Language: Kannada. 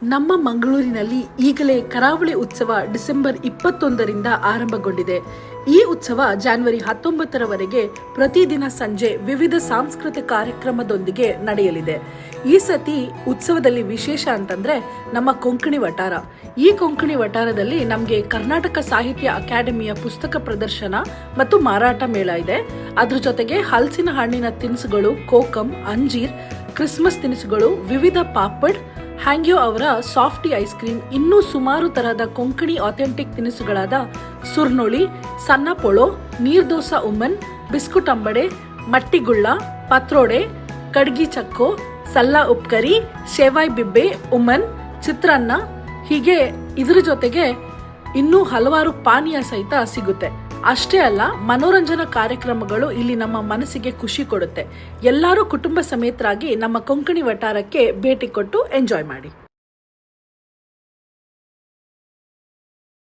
ನಮ್ಮ ಮಂಗಳೂರಿನಲ್ಲಿ ಈಗಲೇ ಕರಾವಳಿ ಉತ್ಸವ ಡಿಸೆಂಬರ್ 21ರಿಂದ ಆರಂಭಗೊಂಡಿದೆ. ಈ ಉತ್ಸವ ಜನವರಿ 19ರವರೆಗೆ ಪ್ರತಿದಿನ ಸಂಜೆ ವಿವಿಧ ಸಾಂಸ್ಕೃತಿಕ ಕಾರ್ಯಕ್ರಮದೊಂದಿಗೆ ನಡೆಯಲಿದೆ. ಈ ಸತಿ ಉತ್ಸವದಲ್ಲಿ ವಿಶೇಷ ಅಂತಂದ್ರೆ ನಮ್ಮ ಕೊಂಕಣಿ ವಟಾರ. ಈ ಕೊಂಕಣಿ ವಟಾರದಲ್ಲಿ ನಮಗೆ ಕರ್ನಾಟಕ ಸಾಹಿತ್ಯ ಅಕಾಡೆಮಿಯ ಪುಸ್ತಕ ಪ್ರದರ್ಶನ ಮತ್ತು ಮಾರಾಟ ಮೇಳ ಇದೆ. ಅದ್ರ ಜೊತೆಗೆ ಹಲಸಿನ ಹಣ್ಣಿನ ತಿನಿಸುಗಳು, ಕೋಕಂ, ಅಂಜೀರ್, ಕ್ರಿಸ್ಮಸ್ ತಿನಿಸುಗಳು, ವಿವಿಧ ಪಾಪಡ್, ಹ್ಯಾಂಗ್ಯೋ ಅವರ ಸಾಫ್ಟಿ ಐಸ್ ಕ್ರೀಮ್, ಇನ್ನೂ ಸುಮಾರು ತರಹದ ಕೊಂಕಣಿ ಆಥೆಂಟಿಕ್ ತಿನಿಸುಗಳಾದ ಸುರ್ನೊಳಿ, ಸಣ್ಣ ಪೊಳೋ, ನೀರ್ದೋಸಾ ಉಮ್ಮನ್, ಬಿಸ್ಕುಟ್ ಅಂಬಡೆ, ಮಟ್ಟಿಗುಳ್ಳ, ಪತ್ರೋಡೆ, ಕಡ್ಗಿ ಚಕ್ಕೋ, ಸಲ್ಲಾ ಉಪ್ಕರಿ, ಶೇವಾಯ್ ಬಿಬ್ಬೆ ಉಮ್ಮನ್, ಚಿತ್ರಾನ್ನ, ಹೀಗೆ ಇದ್ರ ಜೊತೆಗೆ ಇನ್ನೂ ಹಲವಾರು ಪಾನೀಯ ಸಹಿತ ಸಿಗುತ್ತೆ. ಅಷ್ಟೇ ಅಲ್ಲ, ಮನೋರಂಜನಾ ಕಾರ್ಯಕ್ರಮಗಳು ಇಲ್ಲಿ ನಮ್ಮ ಮನಸ್ಸಿಗೆ ಖುಷಿ ಕೊಡುತ್ತೆ. ಎಲ್ಲರೂ ಕುಟುಂಬ ಸಮೇತರಾಗಿ ನಮ್ಮ ಕೊಂಕಣಿ ವಟಾರಕ್ಕೆ ಭೇಟಿ ಕೊಟ್ಟು ಎಂಜಾಯ್ ಮಾಡಿ.